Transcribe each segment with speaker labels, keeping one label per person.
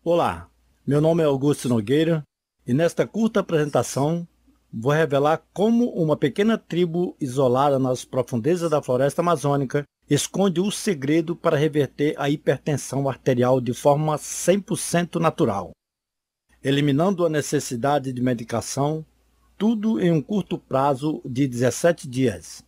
Speaker 1: Olá, meu nome é Augusto Nogueira e nesta curta apresentação vou revelar como uma pequena tribo isolada nas profundezas da floresta amazônica esconde o segredo para reverter a hipertensão arterial de forma 100% natural, eliminando a necessidade de medicação, tudo em um curto prazo de 17 dias.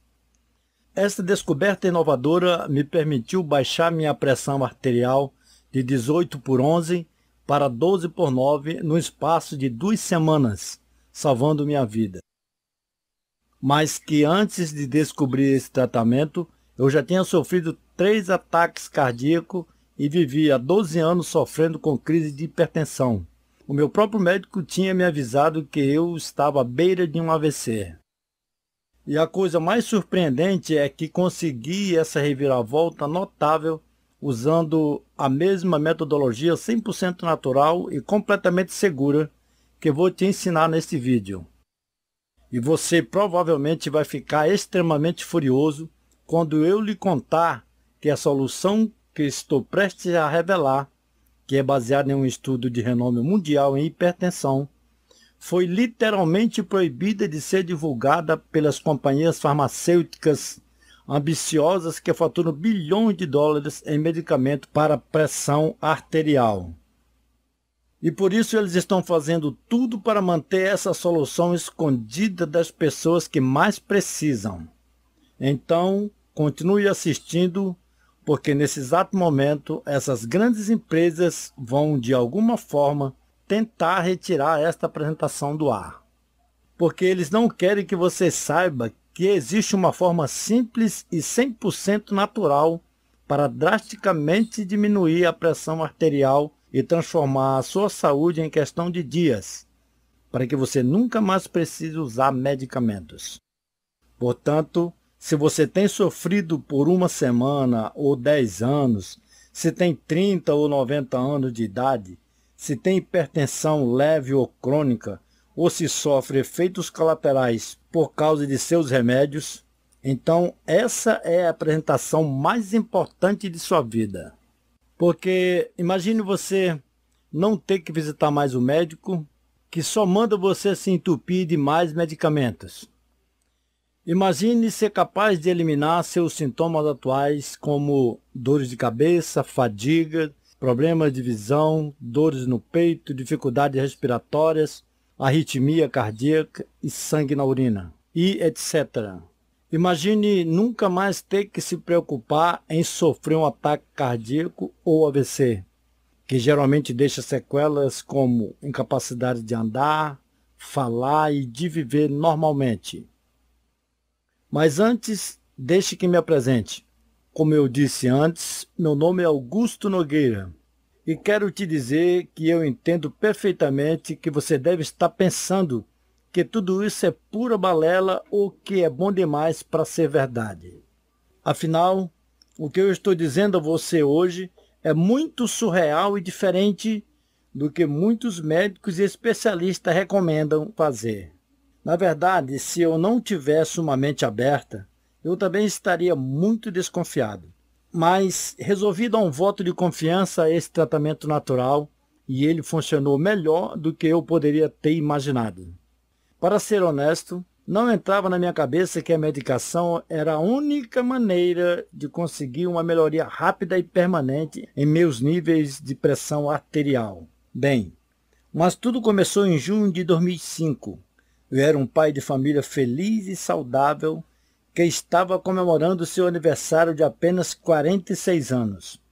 Speaker 1: Esta descoberta inovadora me permitiu baixar minha pressão arterial de 18/11 para 12/9 no espaço de 2 semanas, salvando minha vida. Mas que antes de descobrir esse tratamento, eu já tinha sofrido 3 ataques cardíacos e vivia há 12 anos sofrendo com crise de hipertensão. O meu próprio médico tinha me avisado que eu estava à beira de um AVC. E a coisa mais surpreendente é que consegui essa reviravolta notável usando a mesma metodologia 100% natural e completamente segura que vou te ensinar neste vídeo. E você provavelmente vai ficar extremamente furioso quando eu lhe contar que a solução que estou prestes a revelar, que é baseada em um estudo de renome mundial em hipertensão, foi literalmente proibida de ser divulgada pelas companhias farmacêuticas ambiciosas que faturam bilhões de dólares em medicamento para pressão arterial. E por isso eles estão fazendo tudo para manter essa solução escondida das pessoas que mais precisam. Então, continue assistindo, porque nesse exato momento essas grandes empresas vão de alguma forma tentar retirar esta apresentação do ar. Porque eles não querem que você saiba que existe uma forma simples e 100% natural para drasticamente diminuir a pressão arterial e transformar a sua saúde em questão de dias, para que você nunca mais precise usar medicamentos. Portanto, se você tem sofrido por 1 semana ou 10 anos, se tem 30 ou 90 anos de idade, se tem hipertensão leve ou crônica, ou se sofre efeitos colaterais por causa de seus remédios, então essa é a apresentação mais importante de sua vida. Porque imagine você não ter que visitar mais o médico, que só manda você se entupir de mais medicamentos. Imagine ser capaz de eliminar seus sintomas atuais como dores de cabeça, fadiga, problemas de visão, dores no peito, dificuldades respiratórias, arritmia cardíaca e sangue na urina, e etc. Imagine nunca mais ter que se preocupar em sofrer um ataque cardíaco ou AVC, que geralmente deixa sequelas como incapacidade de andar, falar e de viver normalmente. Mas antes, deixe que me apresente. Como eu disse antes, meu nome é Augusto Nogueira e quero te dizer que eu entendo perfeitamente que você deve estar pensando que tudo isso é pura balela ou que é bom demais para ser verdade. Afinal, o que eu estou dizendo a você hoje é muito surreal e diferente do que muitos médicos e especialistas recomendam fazer. Na verdade, se eu não tivesse uma mente aberta, eu também estaria muito desconfiado. Mas resolvi dar um voto de confiança a esse tratamento natural e ele funcionou melhor do que eu poderia ter imaginado. Para ser honesto, não entrava na minha cabeça que a medicação era a única maneira de conseguir uma melhoria rápida e permanente em meus níveis de pressão arterial. Bem, mas tudo começou em junho de 2005. Eu era um pai de família feliz e saudável que estava comemorando seu aniversário de apenas 46 anos.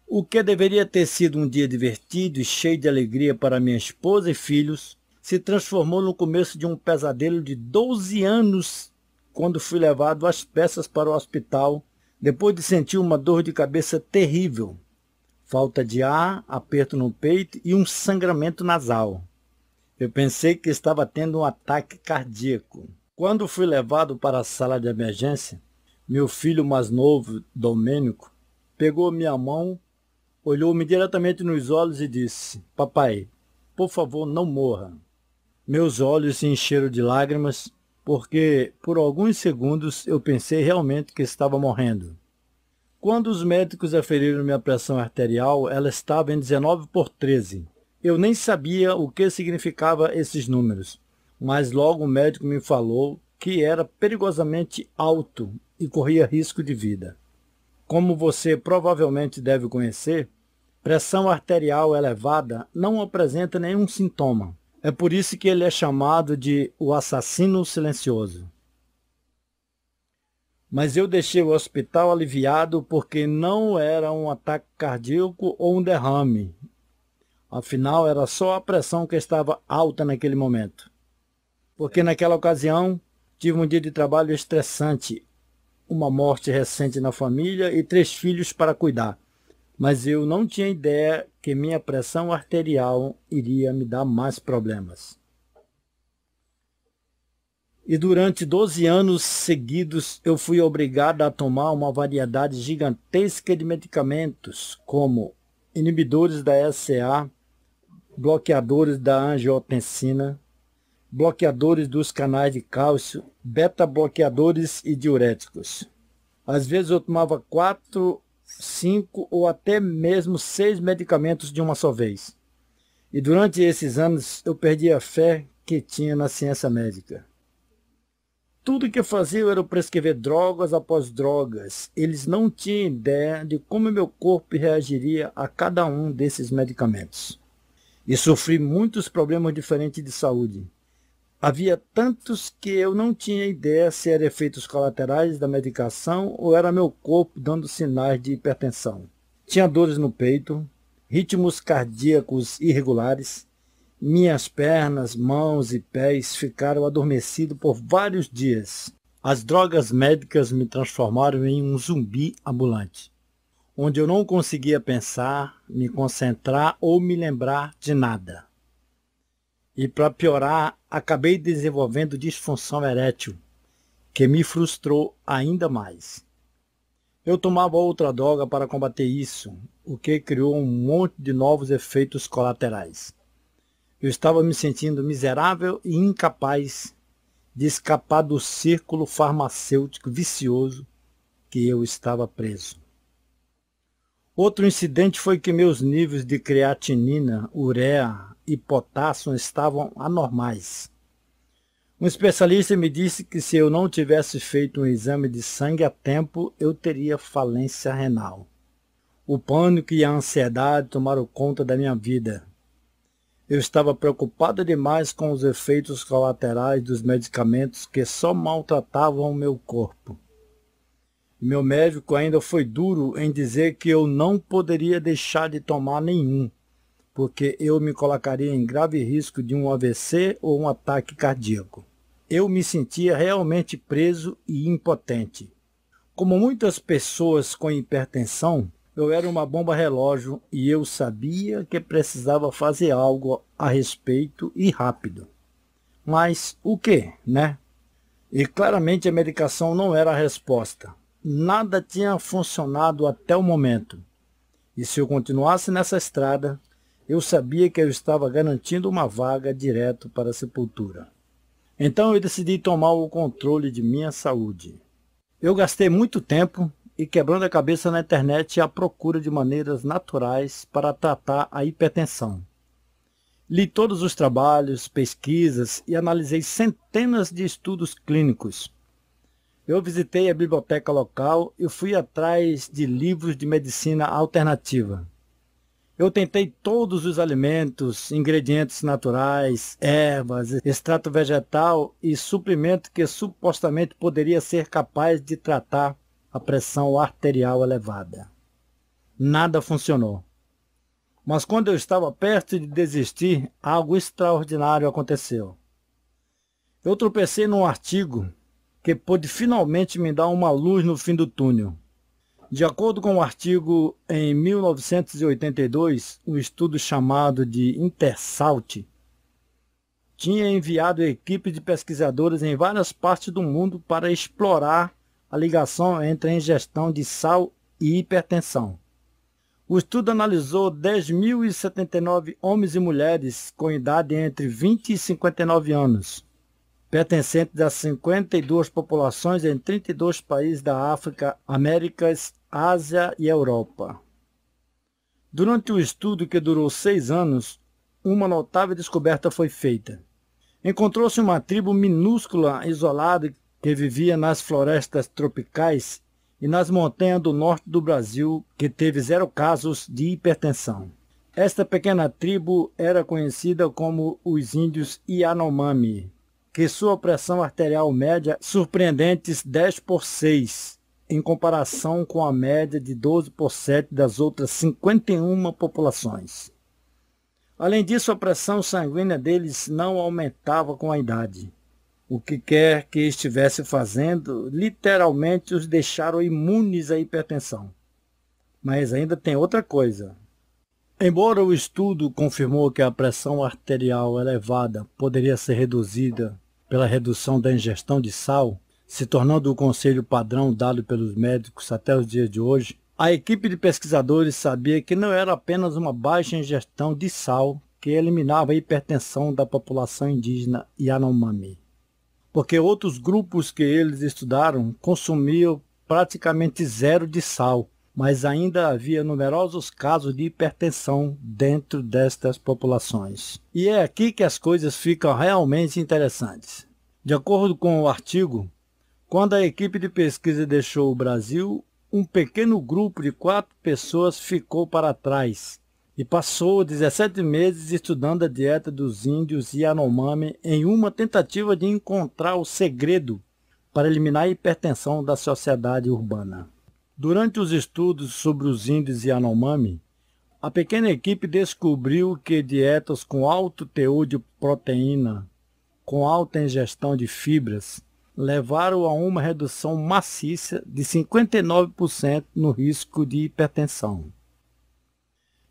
Speaker 1: O que deveria ter sido um dia divertido e cheio de alegria para minha esposa e filhos, se transformou no começo de um pesadelo de 12 anos, quando fui levado às pressas para o hospital, depois de sentir uma dor de cabeça terrível, falta de ar, aperto no peito e um sangramento nasal. Eu pensei que estava tendo um ataque cardíaco. Quando fui levado para a sala de emergência, meu filho mais novo, Domênico, pegou minha mão, olhou-me diretamente nos olhos e disse: "Papai, por favor, não morra." Meus olhos se encheram de lágrimas, porque por alguns segundos eu pensei realmente que estava morrendo. Quando os médicos aferiram minha pressão arterial, ela estava em 19/13. Eu nem sabia o que significava esses números, mas logo o médico me falou que era perigosamente alto e corria risco de vida. Como você provavelmente deve conhecer, pressão arterial elevada não apresenta nenhum sintoma. É por isso que ele é chamado de o assassino silencioso. Mas eu deixei o hospital aliviado porque não era um ataque cardíaco ou um derrame. Afinal, era só a pressão que estava alta naquele momento. Porque naquela ocasião, tive um dia de trabalho estressante, uma morte recente na família e 3 filhos para cuidar. Mas eu não tinha ideia que minha pressão arterial iria me dar mais problemas. E durante 12 anos seguidos eu fui obrigado a tomar uma variedade gigantesca de medicamentos, como inibidores da SCA, bloqueadores da angiotensina, bloqueadores dos canais de cálcio, beta-bloqueadores e diuréticos. Às vezes eu tomava 4, 5 ou até mesmo 6 medicamentos de uma só vez. E durante esses anos eu perdi a fé que tinha na ciência médica. Tudo que eu fazia era prescrever drogas após drogas. Eles não tinham ideia de como meu corpo reagiria a cada um desses medicamentos. E sofri muitos problemas diferentes de saúde. Havia tantos que eu não tinha ideia se eram efeitos colaterais da medicação ou era meu corpo dando sinais de hipertensão. Tinha dores no peito, ritmos cardíacos irregulares, minhas pernas, mãos e pés ficaram adormecidos por vários dias. As drogas médicas me transformaram em um zumbi ambulante, onde eu não conseguia pensar, me concentrar ou me lembrar de nada. E para piorar, acabei desenvolvendo disfunção erétil, que me frustrou ainda mais. Eu tomava outra droga para combater isso, o que criou um monte de novos efeitos colaterais. Eu estava me sentindo miserável e incapaz de escapar do círculo farmacêutico vicioso que eu estava preso. Outro incidente foi que meus níveis de creatinina, ureia e potássio estavam anormais. Um especialista me disse que se eu não tivesse feito um exame de sangue a tempo, eu teria falência renal. O pânico e a ansiedade tomaram conta da minha vida. Eu estava preocupado demais com os efeitos colaterais dos medicamentos que só maltratavam o meu corpo. E meu médico ainda foi duro em dizer que eu não poderia deixar de tomar nenhum, porque eu me colocaria em grave risco de um AVC ou um ataque cardíaco. Eu me sentia realmente preso e impotente. Como muitas pessoas com hipertensão, eu era uma bomba relógio e eu sabia que precisava fazer algo a respeito e rápido. Mas o que, né? E claramente a medicação não era a resposta. Nada tinha funcionado até o momento. E se eu continuasse nessa estrada, eu sabia que eu estava garantindo uma vaga direto para a sepultura. Então eu decidi tomar o controle de minha saúde. Eu gastei muito tempo e quebrando a cabeça na internet à procura de maneiras naturais para tratar a hipertensão. Li todos os trabalhos, pesquisas e analisei centenas de estudos clínicos. Eu visitei a biblioteca local e fui atrás de livros de medicina alternativa. Eu tentei todos os alimentos, ingredientes naturais, ervas, extrato vegetal e suplemento que supostamente poderia ser capaz de tratar a pressão arterial elevada. Nada funcionou. Mas quando eu estava perto de desistir, algo extraordinário aconteceu. Eu tropecei num artigo que pôde finalmente me dar uma luz no fim do túnel. De acordo com o artigo, em 1982, um estudo chamado de InterSalt tinha enviado equipes de pesquisadores em várias partes do mundo para explorar a ligação entre a ingestão de sal e hipertensão. O estudo analisou 10.079 homens e mulheres com idade entre 20 e 59 anos, pertencentes a 52 populações em 32 países da África, Américas, Ásia e Europa. Durante o estudo, que durou 6 anos, uma notável descoberta foi feita. Encontrou-se uma tribo minúscula, isolada, que vivia nas florestas tropicais e nas montanhas do norte do Brasil, que teve 0 casos de hipertensão. Esta pequena tribo era conhecida como os índios Yanomami, que sua pressão arterial média surpreendentes 10/6, em comparação com a média de 12/7 das outras 51 populações. Além disso, a pressão sanguínea deles não aumentava com a idade. O que quer que estivesse fazendo, literalmente os deixaram imunes à hipertensão. Mas ainda tem outra coisa. Embora o estudo confirmou que a pressão arterial elevada poderia ser reduzida pela redução da ingestão de sal, se tornando o conselho padrão dado pelos médicos até os dias de hoje, a equipe de pesquisadores sabia que não era apenas uma baixa ingestão de sal que eliminava a hipertensão da população indígena Yanomami, porque outros grupos que eles estudaram consumiam praticamente 0 de sal, mas ainda havia numerosos casos de hipertensão dentro destas populações. E é aqui que as coisas ficam realmente interessantes. De acordo com o artigo, quando a equipe de pesquisa deixou o Brasil, um pequeno grupo de 4 pessoas ficou para trás e passou 17 meses estudando a dieta dos índios Yanomami em uma tentativa de encontrar o segredo para eliminar a hipertensão da sociedade urbana. Durante os estudos sobre os índios Yanomami, a pequena equipe descobriu que dietas com alto teor de proteína, com alta ingestão de fibras, levaram a uma redução maciça de 59% no risco de hipertensão.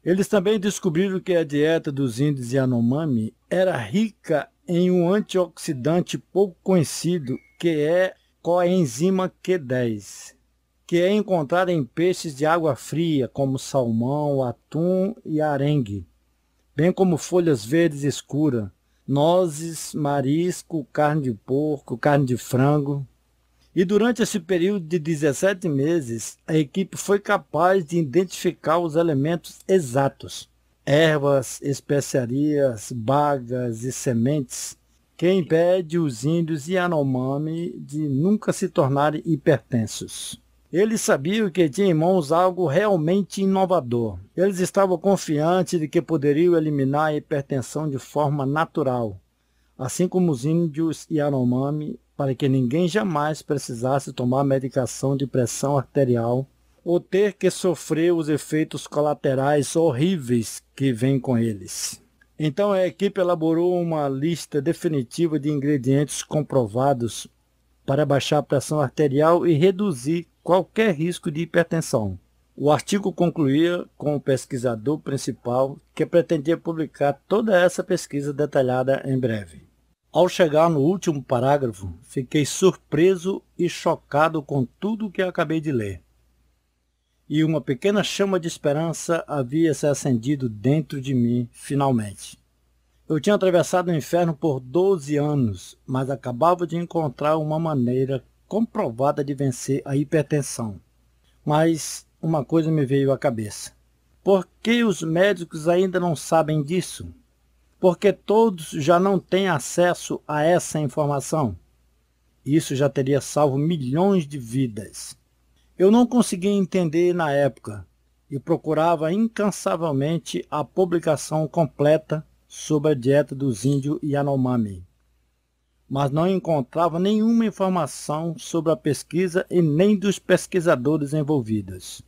Speaker 1: Eles também descobriram que a dieta dos índios Yanomami era rica em um antioxidante pouco conhecido, que é coenzima Q10, que é encontrado em peixes de água fria, como salmão, atum e arengue, bem como folhas verdes escuras, nozes, marisco, carne de porco, carne de frango. E durante esse período de 17 meses, a equipe foi capaz de identificar os elementos exatos, ervas, especiarias, bagas e sementes, que impede os índios Yanomami de nunca se tornarem hipertensos. Eles sabiam que tinham em mãos algo realmente inovador. Eles estavam confiantes de que poderiam eliminar a hipertensão de forma natural, assim como os índios Yanomami, para que ninguém jamais precisasse tomar medicação de pressão arterial ou ter que sofrer os efeitos colaterais horríveis que vêm com eles. Então a equipe elaborou uma lista definitiva de ingredientes comprovados para baixar a pressão arterial e reduzir qualquer risco de hipertensão. O artigo concluía com o pesquisador principal que pretendia publicar toda essa pesquisa detalhada em breve. Ao chegar no último parágrafo, fiquei surpreso e chocado com tudo o que acabei de ler. E uma pequena chama de esperança havia se acendido dentro de mim, finalmente. Eu tinha atravessado o inferno por 12 anos, mas acabava de encontrar uma maneira comprovada de vencer a hipertensão. Mas uma coisa me veio à cabeça. Por que os médicos ainda não sabem disso? Porque todos já não têm acesso a essa informação. Isso já teria salvo milhões de vidas. Eu não conseguia entender na época e procurava incansavelmente a publicação completa sobre a dieta dos índios Yanomami, mas não encontrava nenhuma informação sobre a pesquisa e nem dos pesquisadores envolvidos.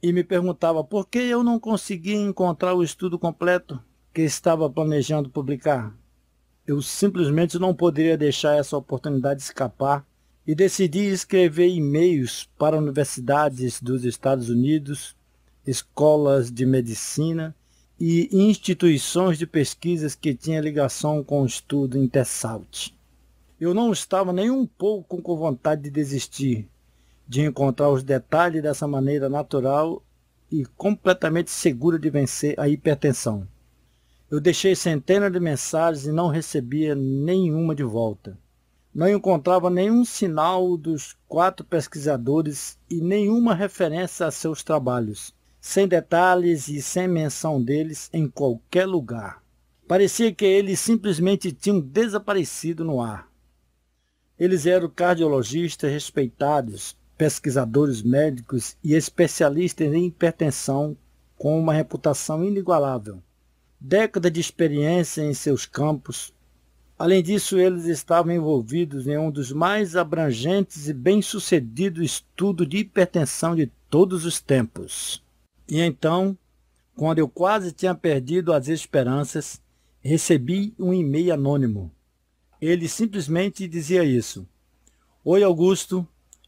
Speaker 1: E me perguntava por que eu não conseguia encontrar o estudo completo que estava planejando publicar. Eu simplesmente não poderia deixar essa oportunidade escapar e decidi escrever e-mails para universidades dos Estados Unidos, escolas de medicina e instituições de pesquisas que tinham ligação com o estudo InterSalt. Eu não estava nem um pouco com vontade de desistir, de encontrar os detalhes dessa maneira natural e completamente segura de vencer a hipertensão. Eu deixei centenas de mensagens e não recebia nenhuma de volta. Não encontrava nenhum sinal dos 4 pesquisadores e nenhuma referência a seus trabalhos, sem detalhes e sem menção deles em qualquer lugar. Parecia que eles simplesmente tinham desaparecido no ar. Eles eram cardiologistas respeitados, pesquisadores médicos e especialistas em hipertensão com uma reputação inigualável. Décadas de experiência em seus campos. Além disso, eles estavam envolvidos em um dos mais abrangentes e bem-sucedidos estudos de hipertensão de todos os tempos. E então, quando eu quase tinha perdido as esperanças, recebi um e-mail anônimo. Ele simplesmente dizia isso: Oi, Augusto,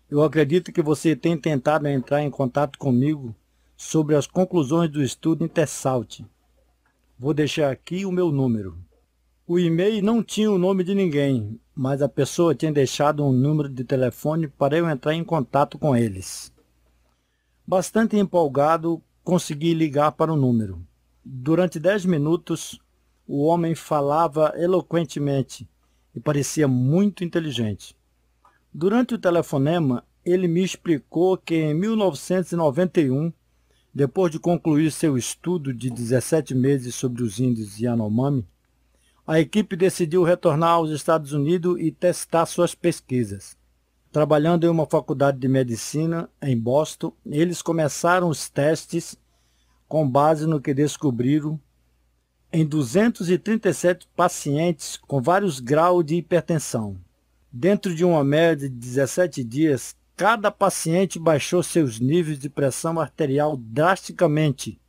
Speaker 1: eu acredito que você tem tentado entrar em contato comigo sobre as conclusões do estudo InterSalt. Vou deixar aqui o meu número. O e-mail não tinha o nome de ninguém, mas a pessoa tinha deixado um número de telefone para eu entrar em contato com eles. Bastante empolgado, consegui ligar para o número. Durante 10 minutos, o homem falava eloquentemente e parecia muito inteligente. Durante o telefonema, ele me explicou que em 1991, depois de concluir seu estudo de 17 meses sobre os índios Yanomami, a equipe decidiu retornar aos Estados Unidos e testar suas pesquisas. Trabalhando em uma faculdade de medicina em Boston, eles começaram os testes com base no que descobriram em 237 pacientes com vários graus de hipertensão. Dentro de uma média de 17 dias, cada paciente baixou seus níveis de pressão arterial drasticamente,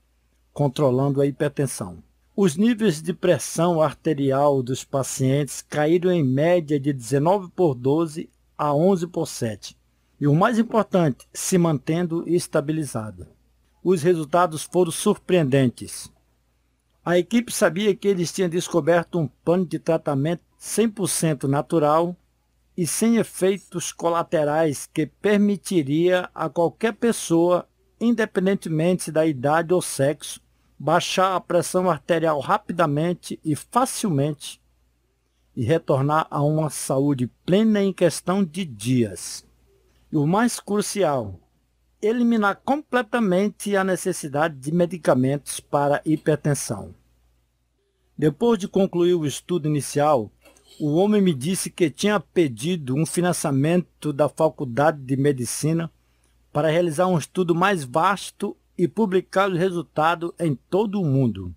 Speaker 1: controlando a hipertensão. Os níveis de pressão arterial dos pacientes caíram em média de 19/12 a 11/7. E o mais importante, se mantendo estabilizado. Os resultados foram surpreendentes. A equipe sabia que eles tinham descoberto um plano de tratamento 100% natural e sem efeitos colaterais que permitiria a qualquer pessoa, independentemente da idade ou sexo, baixar a pressão arterial rapidamente e facilmente e retornar a uma saúde plena em questão de dias. E o mais crucial, eliminar completamente a necessidade de medicamentos para hipertensão. Depois de concluir o estudo inicial, o homem me disse que tinha pedido um financiamento da Faculdade de Medicina para realizar um estudo mais vasto e publicar os resultados em todo o mundo.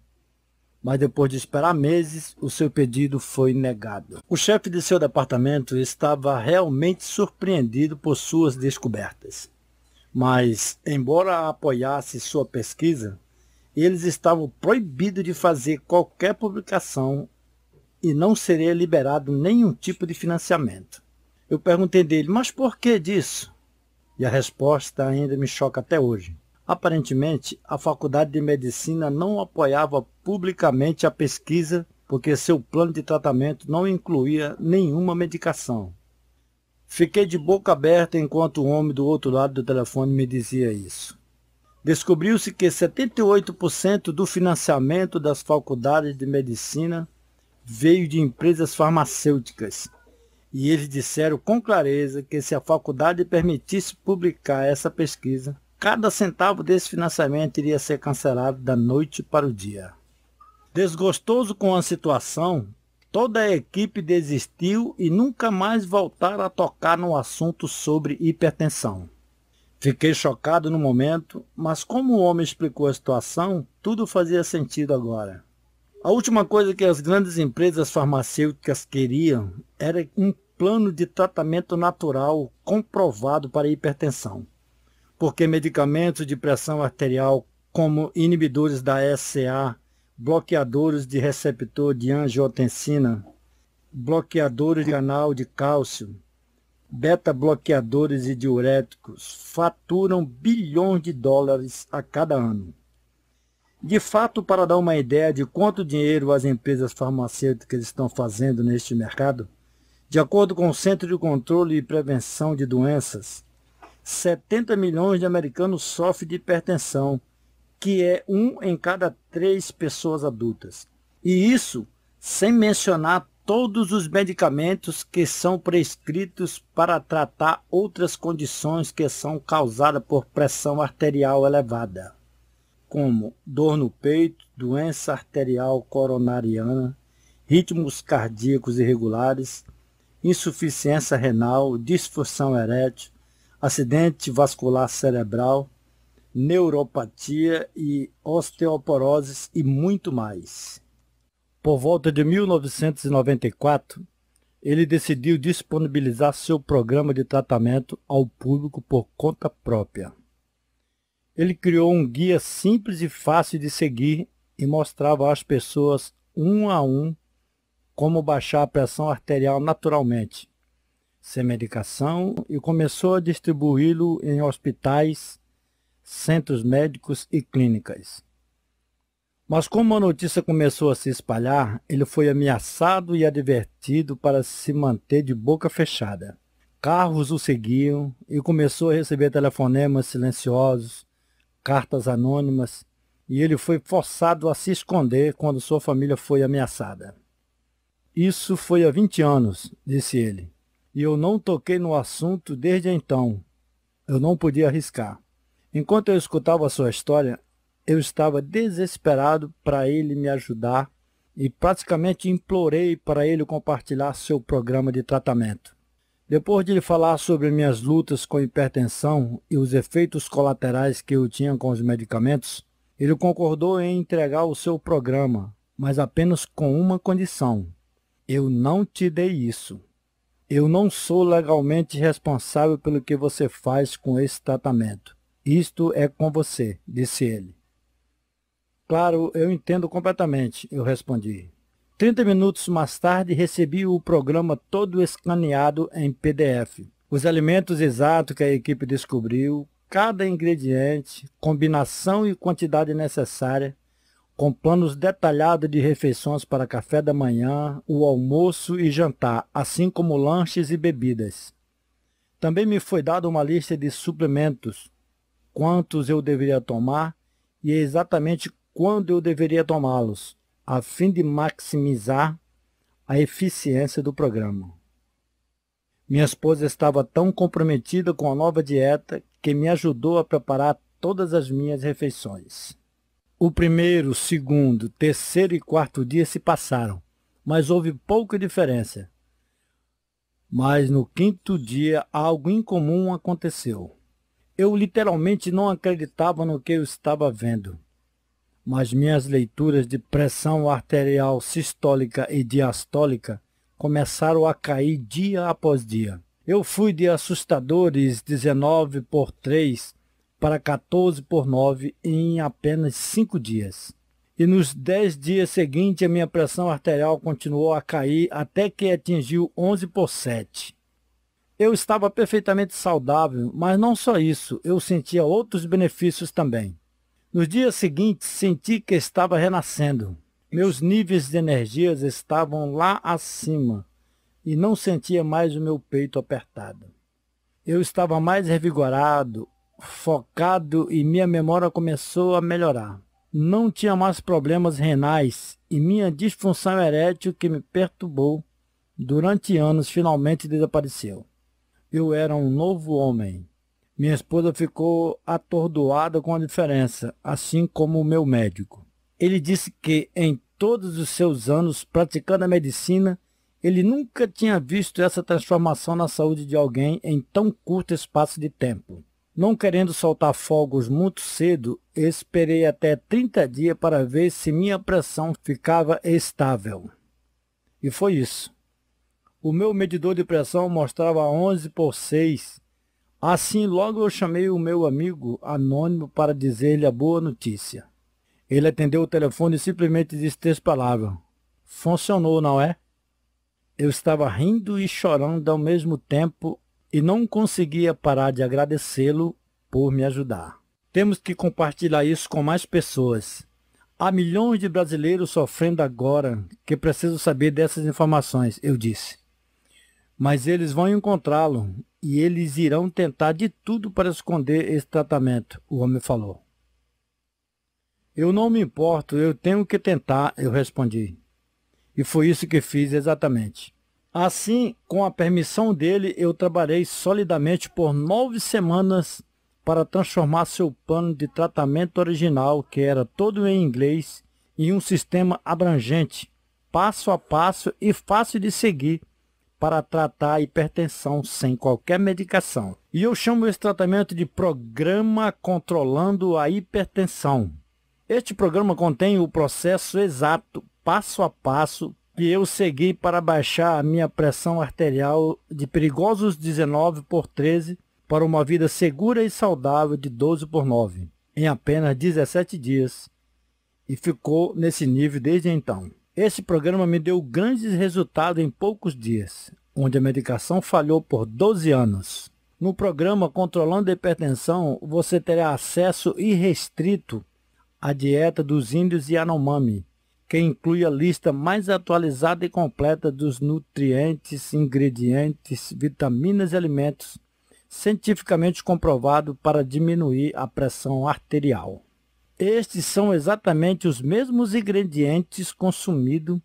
Speaker 1: Mas depois de esperar meses, o seu pedido foi negado. O chefe de seu departamento estava realmente surpreendido por suas descobertas. Mas, embora apoiasse sua pesquisa, eles estavam proibidos de fazer qualquer publicação e não seria liberado nenhum tipo de financiamento. Eu perguntei dele, mas por que disso? E a resposta ainda me choca até hoje. Aparentemente, a Faculdade de Medicina não apoiava publicamente a pesquisa porque seu plano de tratamento não incluía nenhuma medicação. Fiquei de boca aberta enquanto o homem do outro lado do telefone me dizia isso. Descobriu-se que 78% do financiamento das faculdades de medicina veio de empresas farmacêuticas. E eles disseram com clareza que se a faculdade permitisse publicar essa pesquisa, cada centavo desse financiamento iria ser cancelado da noite para o dia. Desgostoso com a situação, toda a equipe desistiu e nunca mais voltaram a tocar no assunto sobre hipertensão. Fiquei chocado no momento, mas como o homem explicou a situação, tudo fazia sentido agora. A última coisa que as grandes empresas farmacêuticas queriam era um plano de tratamento natural comprovado para hipertensão, porque medicamentos de pressão arterial como inibidores da SCA, bloqueadores de receptor de angiotensina, bloqueadores de canal de cálcio, beta-bloqueadores e diuréticos faturam bilhões de dólares a cada ano. De fato, para dar uma ideia de quanto dinheiro as empresas farmacêuticas estão fazendo neste mercado, de acordo com o Centro de Controle e Prevenção de Doenças, 70 milhões de americanos sofrem de hipertensão, que é 1 em cada 3 pessoas adultas. E isso sem mencionar todos os medicamentos que são prescritos para tratar outras condições que são causadas por pressão arterial elevada. como dor no peito, doença arterial coronariana, ritmos cardíacos irregulares, insuficiência renal, disfunção erétil, acidente vascular cerebral, neuropatia e osteoporose e muito mais. Por volta de 1994, ele decidiu disponibilizar seu programa de tratamento ao público por conta própria. Ele criou um guia simples e fácil de seguir e mostrava às pessoas, um a um, como baixar a pressão arterial naturalmente, sem medicação, e começou a distribuí-lo em hospitais, centros médicos e clínicas. Mas como a notícia começou a se espalhar, ele foi ameaçado e advertido para se manter de boca fechada. Carros o seguiam e começou a receber telefonemas silenciosos, cartas anônimas, e ele foi forçado a se esconder quando sua família foi ameaçada. Isso foi há 20 anos, disse ele, e eu não toquei no assunto desde então. Eu não podia arriscar. Enquanto eu escutava a sua história, eu estava desesperado para ele me ajudar e praticamente implorei para ele compartilhar seu programa de tratamento. Depois de lhe falar sobre minhas lutas com hipertensão e os efeitos colaterais que eu tinha com os medicamentos, ele concordou em entregar o seu programa, mas apenas com uma condição: eu não te dei isso. Eu não sou legalmente responsável pelo que você faz com esse tratamento. Isto é com você, disse ele. Claro, eu entendo completamente, eu respondi. 30 minutos mais tarde, recebi o programa todo escaneado em PDF. Os alimentos exatos que a equipe descobriu, cada ingrediente, combinação e quantidade necessária, com planos detalhados de refeições para café da manhã, o almoço e jantar, assim como lanches e bebidas. Também me foi dada uma lista de suplementos, quantos eu deveria tomar e exatamente quando eu deveria tomá-los, a fim de maximizar a eficiência do programa. Minha esposa estava tão comprometida com a nova dieta que me ajudou a preparar todas as minhas refeições. O primeiro, segundo, terceiro e quarto dia se passaram, mas houve pouca diferença. Mas no quinto dia algo incomum aconteceu. Eu literalmente não acreditava no que eu estava vendo. Mas minhas leituras de pressão arterial sistólica e diastólica começaram a cair dia após dia. Eu fui de assustadores 19/3 para 14/9 em apenas 5 dias. E nos 10 dias seguintes a minha pressão arterial continuou a cair até que atingiu 11/7. Eu estava perfeitamente saudável, mas não só isso, eu sentia outros benefícios também. Nos dias seguintes, senti que estava renascendo. Meus níveis de energias estavam lá acima e não sentia mais o meu peito apertado. Eu estava mais revigorado, focado e minha memória começou a melhorar. Não tinha mais problemas renais e minha disfunção erétil que me perturbou durante anos finalmente desapareceu. Eu era um novo homem. Minha esposa ficou atordoada com a diferença, assim como o meu médico. Ele disse que em todos os seus anos praticando a medicina, ele nunca tinha visto essa transformação na saúde de alguém em tão curto espaço de tempo. Não querendo soltar fogos muito cedo, esperei até 30 dias para ver se minha pressão ficava estável. E foi isso. O meu medidor de pressão mostrava 11/6. Assim, logo eu chamei o meu amigo anônimo para dizer-lhe a boa notícia. Ele atendeu o telefone e simplesmente disse 3 palavras. Funcionou, não é? Eu estava rindo e chorando ao mesmo tempo e não conseguia parar de agradecê-lo por me ajudar. Temos que compartilhar isso com mais pessoas. Há milhões de brasileiros sofrendo agora que precisam saber dessas informações, eu disse. Mas eles vão encontrá-lo e eles irão tentar de tudo para esconder esse tratamento, o homem falou. Eu não me importo, eu tenho que tentar, eu respondi. E foi isso que fiz exatamente. Assim, com a permissão dele, eu trabalhei solidamente por 9 semanas para transformar seu plano de tratamento original, que era todo em inglês, em um sistema abrangente, passo a passo e fácil de seguir, para tratar a hipertensão sem qualquer medicação. E eu chamo esse tratamento de Programa Controlando a Hipertensão. Este programa contém o processo exato, passo a passo, que eu segui para baixar a minha pressão arterial de perigosos 19/13 para uma vida segura e saudável de 12/9, em apenas 17 dias, e ficou nesse nível desde então. Esse programa me deu grandes resultados em poucos dias, onde a medicação falhou por 12 anos. No programa Controlando a Hipertensão, você terá acesso irrestrito à dieta dos índios Yanomami, que inclui a lista mais atualizada e completa dos nutrientes, ingredientes, vitaminas e alimentos cientificamente comprovado para diminuir a pressão arterial. Estes são exatamente os mesmos ingredientes consumidos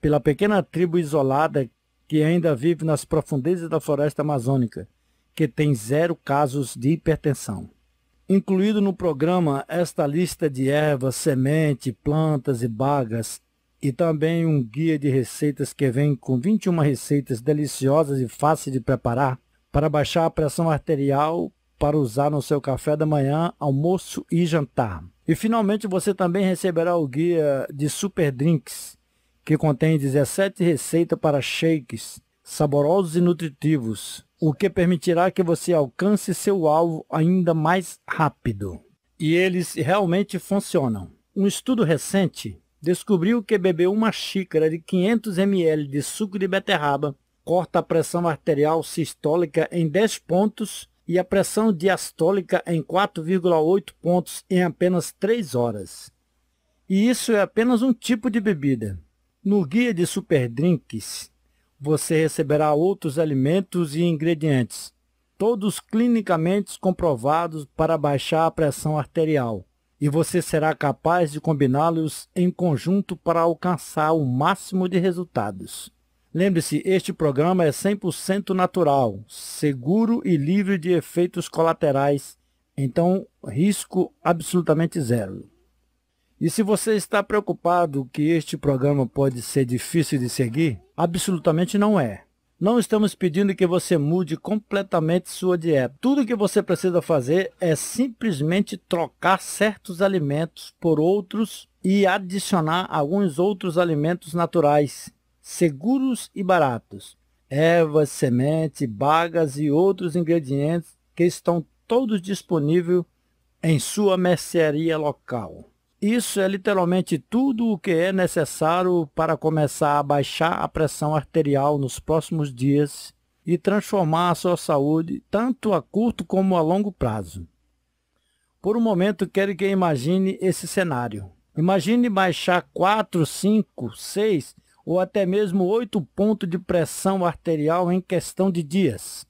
Speaker 1: pela pequena tribo isolada que ainda vive nas profundezas da floresta amazônica, que tem 0 casos de hipertensão. Incluído no programa esta lista de ervas, sementes, plantas e bagas, e também um guia de receitas que vem com 21 receitas deliciosas e fáceis de preparar para baixar a pressão arterial para usar no seu café da manhã, almoço e jantar. E finalmente você também receberá o guia de Super Drinks, que contém 17 receitas para shakes saborosos e nutritivos, o que permitirá que você alcance seu alvo ainda mais rápido. E eles realmente funcionam. Um estudo recente descobriu que beber uma xícara de 500 ml de suco de beterraba corta a pressão arterial sistólica em 10 pontos e a pressão diastólica em 4,8 pontos em apenas 3 horas. E isso é apenas um tipo de bebida. No guia de Super Drinks, você receberá outros alimentos e ingredientes, todos clinicamente comprovados para baixar a pressão arterial, e você será capaz de combiná-los em conjunto para alcançar o máximo de resultados. Lembre-se, este programa é 100% natural, seguro e livre de efeitos colaterais, então risco absolutamente zero. E se você está preocupado que este programa pode ser difícil de seguir, absolutamente não é. Não estamos pedindo que você mude completamente sua dieta. Tudo que você precisa fazer é simplesmente trocar certos alimentos por outros e adicionar alguns outros alimentos naturais, seguros e baratos. Ervas, sementes, bagas e outros ingredientes que estão todos disponíveis em sua mercearia local. Isso é literalmente tudo o que é necessário para começar a baixar a pressão arterial nos próximos dias e transformar a sua saúde tanto a curto como a longo prazo. Por um momento, quero que imagine esse cenário. Imagine baixar 4, 5, 6 ou até mesmo 8 pontos de pressão arterial em questão de dias.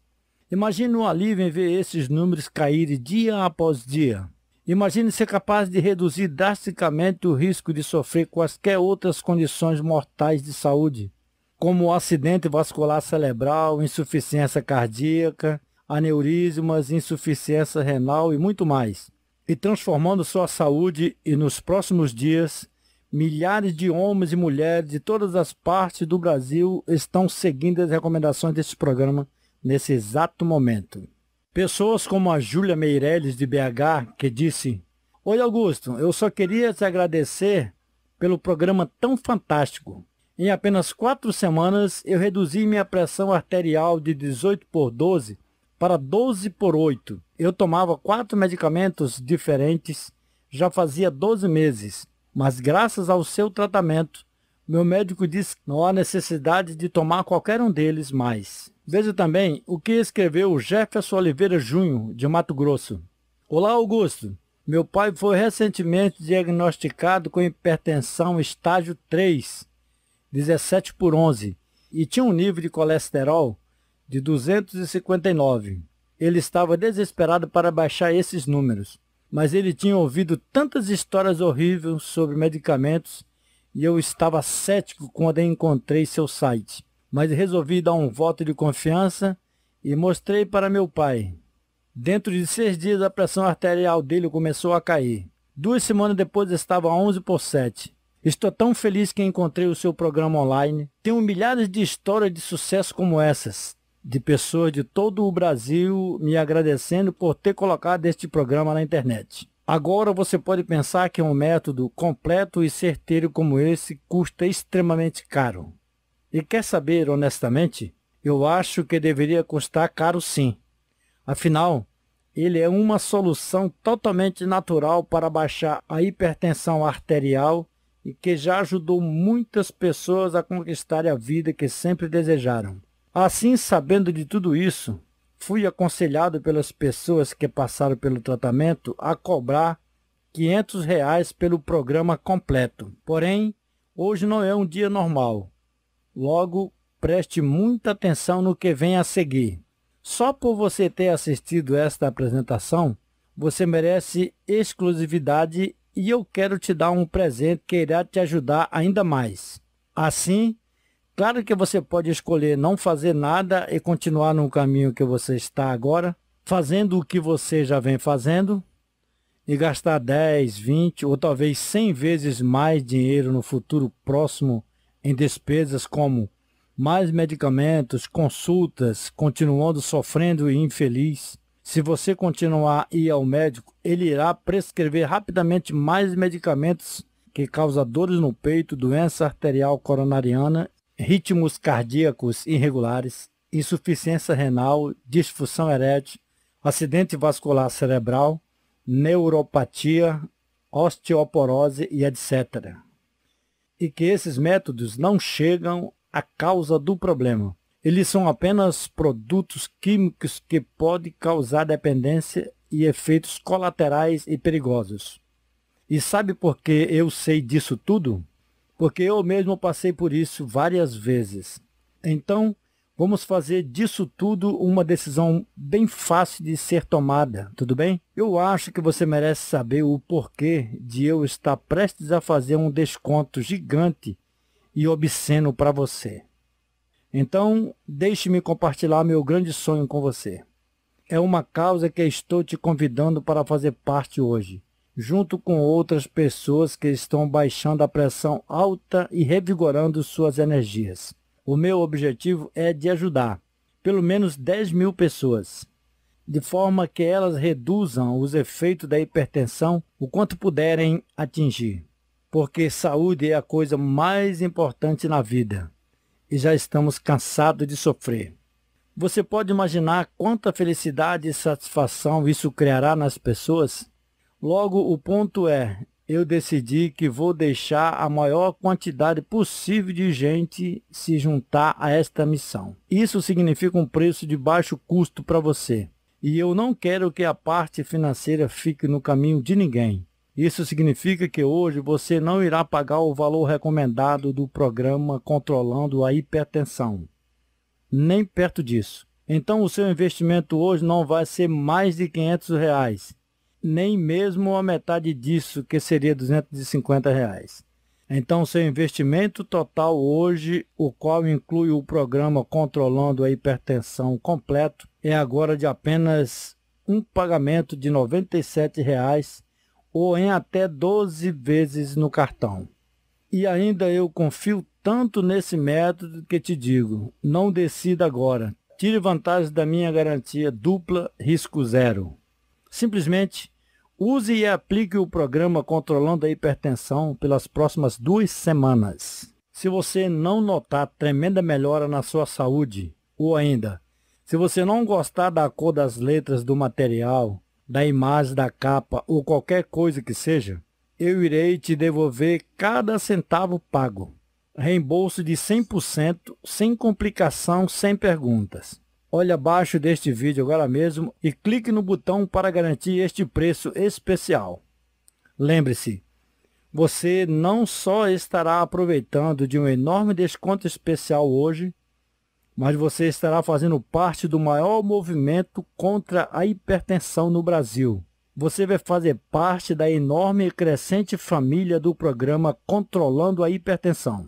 Speaker 1: Imagine um alívio em ver esses números caírem dia após dia. Imagine ser capaz de reduzir drasticamente o risco de sofrer quaisquer outras condições mortais de saúde, como acidente vascular cerebral, insuficiência cardíaca, aneurismas, insuficiência renal e muito mais. E transformando sua saúde, e nos próximos dias, milhares de homens e mulheres de todas as partes do Brasil estão seguindo as recomendações desse programa nesse exato momento. Pessoas como a Júlia Meirelles, de BH, que disse: "Oi Augusto, eu só queria te agradecer pelo programa tão fantástico. Em apenas 4 semanas eu reduzi minha pressão arterial de 18/12 para 12/8. Eu tomava 4 medicamentos diferentes, já fazia 12 meses, mas graças ao seu tratamento, meu médico disse que não há necessidade de tomar qualquer um deles mais." Veja também o que escreveu Jefferson Oliveira Júnior, de Mato Grosso. "Olá, Augusto. Meu pai foi recentemente diagnosticado com hipertensão estágio 3, 17/11, e tinha um nível de colesterol de 259. Ele estava desesperado para baixar esses números, mas ele tinha ouvido tantas histórias horríveis sobre medicamentos e eu estava cético quando encontrei seu site. Mas resolvi dar um voto de confiança e mostrei para meu pai. Dentro de 6 dias, a pressão arterial dele começou a cair. 2 semanas depois, estava 11/7. Estou tão feliz que encontrei o seu programa online. Tenho milhares de histórias de sucesso como essas, de pessoas de todo o Brasil me agradecendo por ter colocado este programa na internet. Agora você pode pensar que um método completo e certeiro como esse custa extremamente caro. E quer saber honestamente? Eu acho que deveria custar caro sim. Afinal, ele é uma solução totalmente natural para baixar a hipertensão arterial e que já ajudou muitas pessoas a conquistar a vida que sempre desejaram. Assim, sabendo de tudo isso, fui aconselhado pelas pessoas que passaram pelo tratamento a cobrar R$ 500 pelo programa completo. Porém, hoje não é um dia normal. Logo, preste muita atenção no que vem a seguir. Só por você ter assistido esta apresentação, você merece exclusividade e eu quero te dar um presente que irá te ajudar ainda mais. Assim, claro que você pode escolher não fazer nada e continuar no caminho que você está agora, fazendo o que você já vem fazendo, e gastar 10, 20 ou talvez 100 vezes mais dinheiro no futuro próximo em despesas como mais medicamentos, consultas, continuando sofrendo e infeliz. Se você continuar a ir ao médico, ele irá prescrever rapidamente mais medicamentos que causam dores no peito, doença arterial coronariana, ritmos cardíacos irregulares, insuficiência renal, disfunção erétil, acidente vascular cerebral, neuropatia, osteoporose e etc. E que esses métodos não chegam à causa do problema. Eles são apenas produtos químicos que podem causar dependência e efeitos colaterais e perigosos. E sabe por que eu sei disso tudo? Porque eu mesmo passei por isso várias vezes. Então, vamos fazer disso tudo uma decisão bem fácil de ser tomada, tudo bem? Eu acho que você merece saber o porquê de eu estar prestes a fazer um desconto gigante e obsceno para você. Então, deixe-me compartilhar meu grande sonho com você. É uma causa que estou te convidando para fazer parte hoje, junto com outras pessoas que estão baixando a pressão alta e revigorando suas energias. O meu objetivo é de ajudar pelo menos 10.000 pessoas, de forma que elas reduzam os efeitos da hipertensão o quanto puderem atingir. Porque saúde é a coisa mais importante na vida e já estamos cansados de sofrer. Você pode imaginar quanta felicidade e satisfação isso criará nas pessoas? Logo, o ponto é, eu decidi que vou deixar a maior quantidade possível de gente se juntar a esta missão. Isso significa um preço de baixo custo para você. E eu não quero que a parte financeira fique no caminho de ninguém. Isso significa que hoje você não irá pagar o valor recomendado do programa controlando a hipertensão. Nem perto disso. Então o seu investimento hoje não vai ser mais de R$ 500, nem mesmo a metade disso, que seria R$ 250. Então o seu investimento total hoje, o qual inclui o programa controlando a hipertensão completo, é agora de apenas um pagamento de R$ 97 ou em até 12 vezes no cartão. E ainda eu confio tanto nesse método que te digo, não decida agora. Tire vantagem da minha garantia dupla risco zero. Simplesmente use e aplique o programa controlando a hipertensão pelas próximas 2 semanas. Se você não notar tremenda melhora na sua saúde, ou ainda, se você não gostar da cor das letras do material, da imagem da capa ou qualquer coisa que seja, eu irei te devolver cada centavo pago. Reembolso de 100%, sem complicação, sem perguntas. Olhe abaixo deste vídeo agora mesmo e clique no botão para garantir este preço especial. Lembre-se, você não só estará aproveitando de um enorme desconto especial hoje, mas você estará fazendo parte do maior movimento contra a hipertensão no Brasil. Você vai fazer parte da enorme e crescente família do programa Controlando a Hipertensão.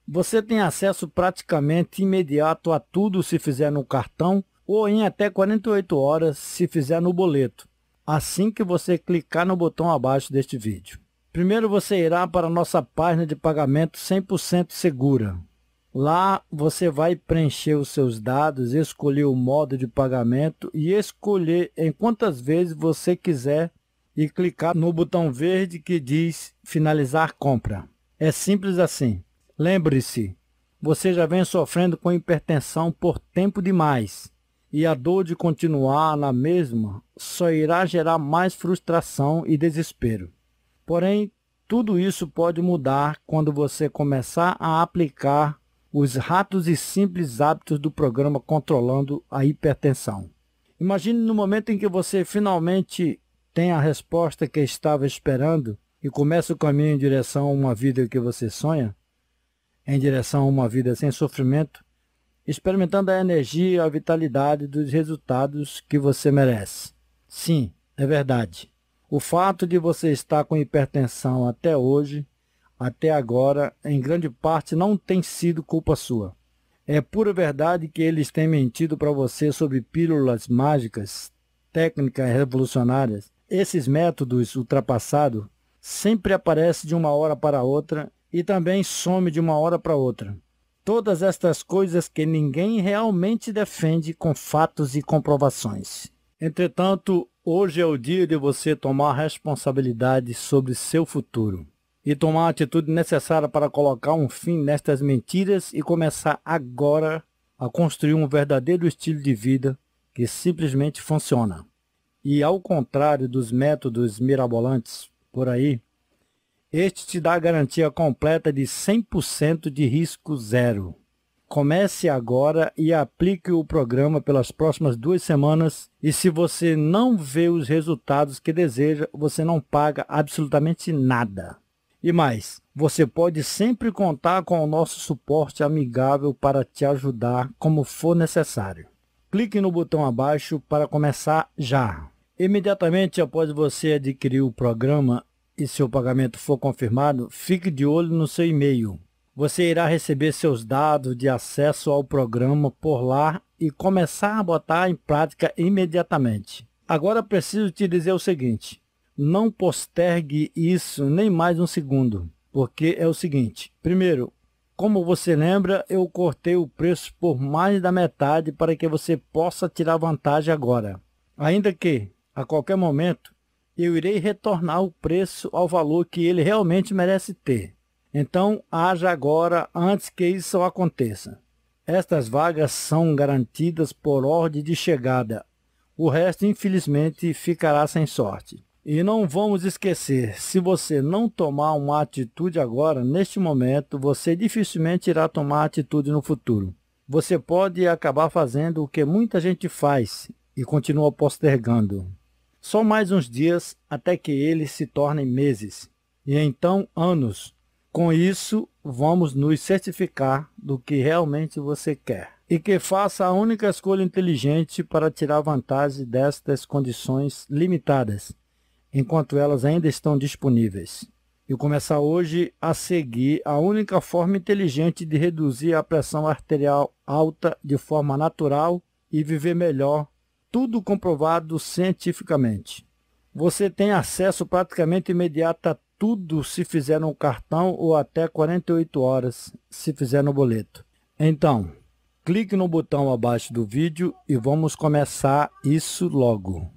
Speaker 1: Você tem acesso praticamente imediato a tudo se fizer no cartão ou em até 48 horas se fizer no boleto, assim que você clicar no botão abaixo deste vídeo. Primeiro você irá para a nossa página de pagamento 100% segura. Lá você vai preencher os seus dados, escolher o modo de pagamento e escolher em quantas vezes você quiser e clicar no botão verde que diz finalizar compra. É simples assim. Lembre-se, você já vem sofrendo com hipertensão por tempo demais e a dor de continuar na mesma só irá gerar mais frustração e desespero. Porém, tudo isso pode mudar quando você começar a aplicar os rápidos e simples hábitos do programa controlando a hipertensão. Imagine no momento em que você finalmente tem a resposta que estava esperando e começa o caminho em direção a uma vida que você sonha, em direção a uma vida sem sofrimento, experimentando a energia e a vitalidade dos resultados que você merece. Sim, é verdade. O fato de você estar com hipertensão até hoje, até agora, em grande parte não tem sido culpa sua. É pura verdade que eles têm mentido para você sobre pílulas mágicas, técnicas revolucionárias. Esses métodos ultrapassados sempre aparecem de uma hora para outra e também some de uma hora para outra. Todas estas coisas que ninguém realmente defende com fatos e comprovações. Entretanto, hoje é o dia de você tomar responsabilidade sobre seu futuro e tomar a atitude necessária para colocar um fim nestas mentiras e começar agora a construir um verdadeiro estilo de vida que simplesmente funciona. E ao contrário dos métodos mirabolantes por aí, este te dá a garantia completa de 100% de risco zero. Comece agora e aplique o programa pelas próximas 2 semanas e se você não vê os resultados que deseja, você não paga absolutamente nada. E mais, você pode sempre contar com o nosso suporte amigável para te ajudar como for necessário. Clique no botão abaixo para começar já. Imediatamente após você adquirir o programa e seu pagamento for confirmado, fique de olho no seu e-mail. Você irá receber seus dados de acesso ao programa por lá e começar a botar em prática imediatamente. Agora preciso te dizer o seguinte: não postergue isso nem mais um segundo, porque é o seguinte. Primeiro, como você lembra, eu cortei o preço por mais da metade para que você possa tirar vantagem agora. Ainda que, a qualquer momento, eu irei retornar o preço ao valor que ele realmente merece ter. Então, haja agora antes que isso aconteça. Estas vagas são garantidas por ordem de chegada. O resto, infelizmente, ficará sem sorte. E não vamos esquecer, se você não tomar uma atitude agora, neste momento, você dificilmente irá tomar atitude no futuro. Você pode acabar fazendo o que muita gente faz e continua postergando. Só mais uns dias até que eles se tornem meses, e então anos. Com isso, vamos nos certificar do que realmente você quer. E que faça a única escolha inteligente para tirar vantagem destas condições limitadas, enquanto elas ainda estão disponíveis. E começar hoje a seguir a única forma inteligente de reduzir a pressão arterial alta de forma natural e viver melhor, tudo comprovado cientificamente. Você tem acesso praticamente imediato a tudo se fizer no cartão ou até 48 horas se fizer no boleto. Então, clique no botão abaixo do vídeo e vamos começar isso logo.